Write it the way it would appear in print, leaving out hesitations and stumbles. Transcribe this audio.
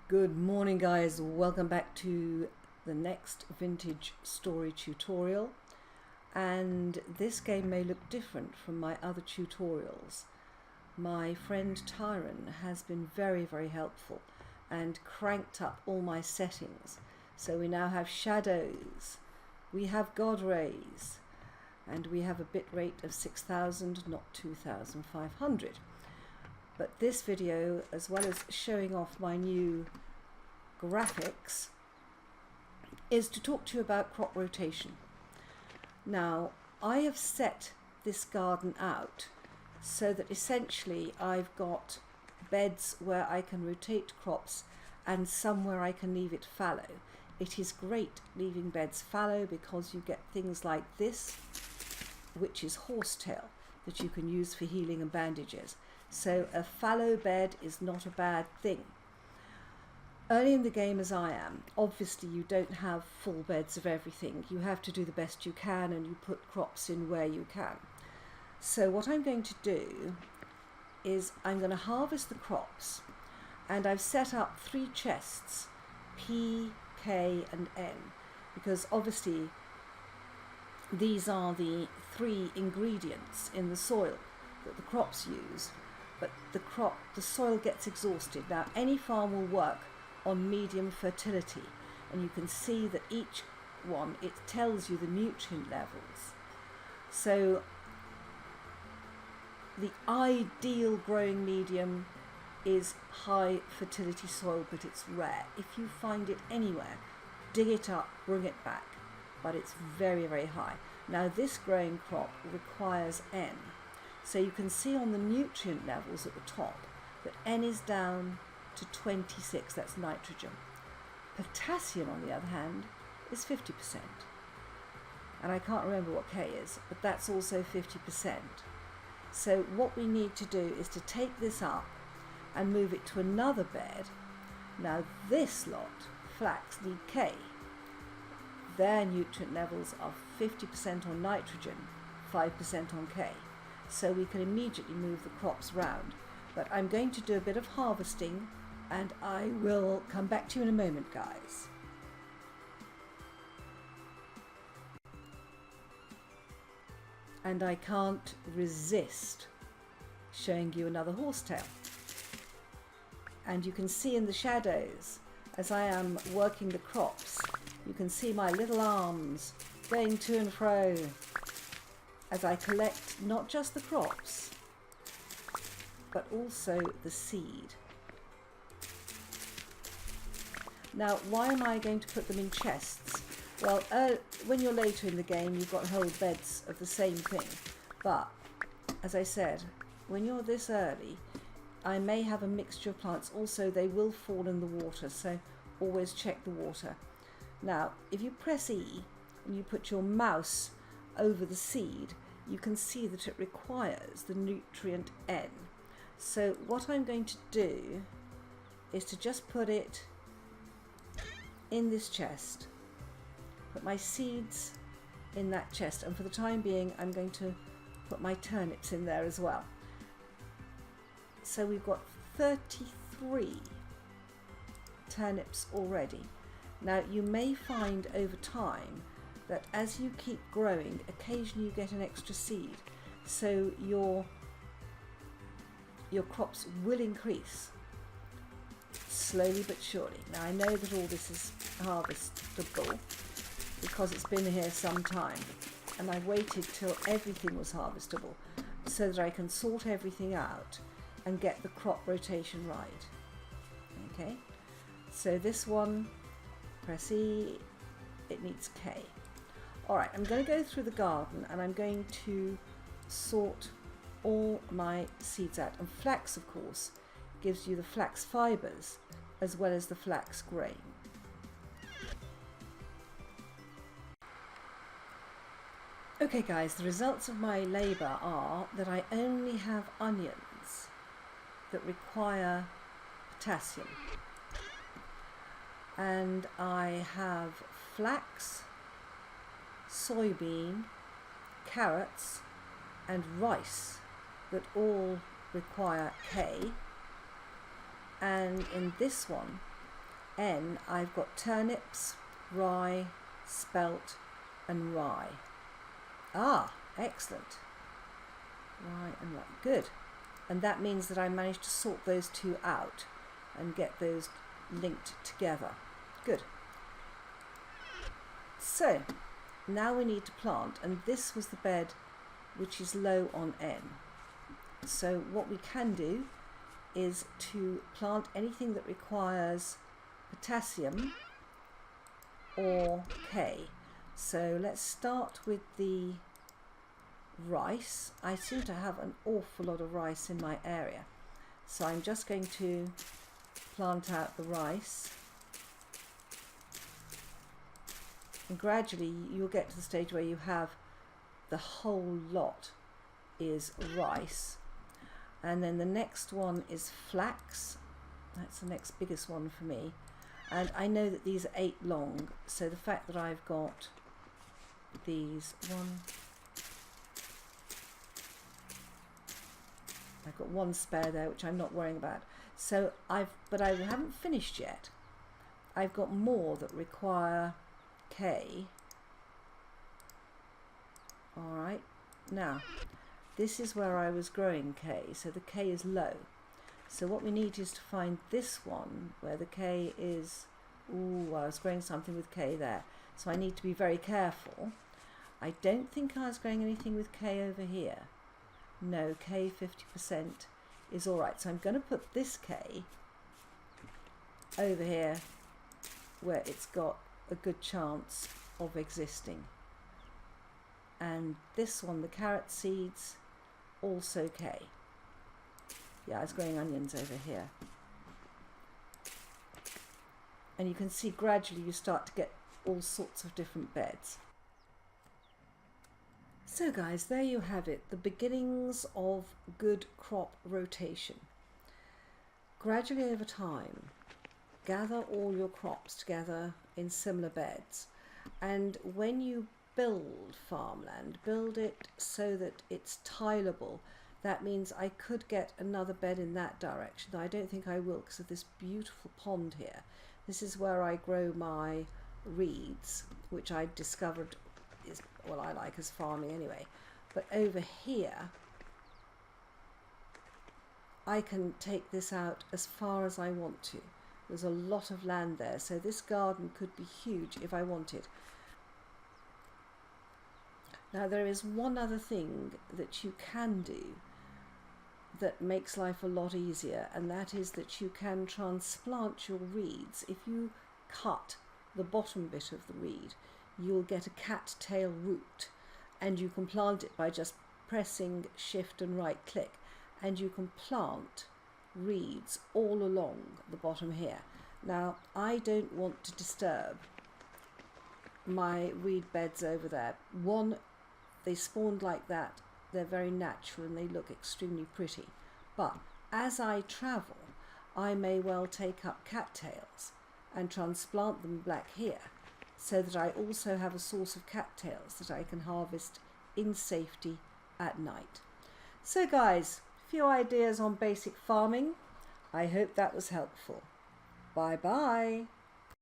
Good morning guys, welcome back to the next vintage story tutorial, and this game may look different from my other tutorials. My friend Tyron has been very helpful and cranked up all my settings, so we now have shadows, we have God rays, and we have a bit rate of 6,000, not 2,500. But this video, as well as showing off my new graphics, is to talk to you about crop rotation. Now, I have set this garden out so that essentially I've got beds where I can rotate crops and some where I can leave it fallow. It is great leaving beds fallow because you get things like this, which is horsetail, that you can use for healing and bandages. So a fallow bed is not a bad thing. Early in the game as I am, obviously you don't have full beds of everything. You have to do the best you can and you put crops in where you can. So what I'm going to do is I'm going to harvest the crops, and I've set up 3 chests, P, K and N, because obviously these are the 3 ingredients in the soil that the crops use. But the soil gets exhausted. Now, any farm will work on medium fertility, and you can see that each one, it tells you the nutrient levels. So the ideal growing medium is high fertility soil, but it's rare. If you find it anywhere, dig it up, bring it back, but it's very high. Now this growing crop requires N. So you can see on the nutrient levels at the top that N is down to 26, that's nitrogen. Potassium, on the other hand, is 50%. And I can't remember what K is, but that's also 50%. So what we need to do is to take this up and move it to another bed. Now this lot, flax, need K. Their nutrient levels are 50% on nitrogen, 5% on K. So we can immediately move the crops round. But I'm going to do a bit of harvesting, and I will come back to you in a moment, guys. And I can't resist showing you another horsetail. And you can see in the shadows, as I am working the crops, you can see my little arms going to and fro as I collect not just the crops, but also the seed. Now, why am I going to put them in chests? Well, when you're later in the game, you've got whole beds of the same thing. But, as I said, when you're this early, I may have a mixture of plants. Also, they will fall in the water, so always check the water. Now, if you press E and you put your mouse over the seed, you can see that it requires the nutrient N. So what I'm going to do is to just put it in this chest, put my seeds in that chest, and for the time being I'm going to put my turnips in there as well. So we've got 33 turnips already. Now you may find over time that as you keep growing, occasionally you get an extra seed, so your crops will increase slowly but surely. Now I know that all this is harvestable because it's been here some time, and I waited till everything was harvestable so that I can sort everything out and get the crop rotation right. Okay, so this one, press E, it needs K. Alright, I'm going to go through the garden and I'm going to sort all my seeds out. And flax, of course, gives you the flax fibres as well as the flax grain. Okay guys, the results of my labour are that I only have onions that require potassium. And I have flax, soybean, carrots and rice that all require K, and in this one N, I've got turnips, rye, spelt and rye. Ah, excellent. Rye and rye, good. And that means that I managed to sort those two out and get those linked together. Good. So now we need to plant, and this was the bed which is low on N. So what we can do is to plant anything that requires potassium or K. So let's start with the rice. I seem to have an awful lot of rice in my area, so I'm just going to plant out the rice, and gradually you'll get to the stage where you have the whole lot is rice. And then the next one is flax. That's the next biggest one for me, and I know that these are 8 long, so the fact that I've got these I've got one spare there, which I'm not worrying about. So but I haven't finished yet. I've got more that require K. All right, now this is where I was growing K, so the K is low. So what we need is to find this one where the K is, ooh, I was growing something with K there. So I need to be very careful. I don't think I was growing anything with K over here. No, K 50% is all right. So I'm going to put this K over here where it's got a good chance of existing. And this one, the carrot seeds, also K. Yeah, I was growing onions over here. And you can see gradually you start to get all sorts of different beds. So guys, there you have it, the beginnings of good crop rotation. Gradually over time, gather all your crops together in similar beds, and when you build farmland, build it so that it's tileable. That means I could get another bed in that direction. I don't think I will because of this beautiful pond here. This is where I grow my reeds, which I discovered is what I like as farming anyway. But over here, I can take this out as far as I want to. There's a lot of land there, so this garden could be huge if I wanted. Now there is one other thing that you can do that makes life a lot easier, and that is that you can transplant your reeds. If you cut the bottom bit of the reed, you'll get a cattail root, and you can plant it by just pressing shift and right click, and you can plant reeds all along the bottom here. Now I don't want to disturb my reed beds over there. One, they spawned like that, they're very natural and they look extremely pretty, but as I travel I may well take up cattails and transplant them back here, so that I also have a source of cattails that I can harvest in safety at night. So guys, a few ideas on basic farming. I hope that was helpful. Bye bye.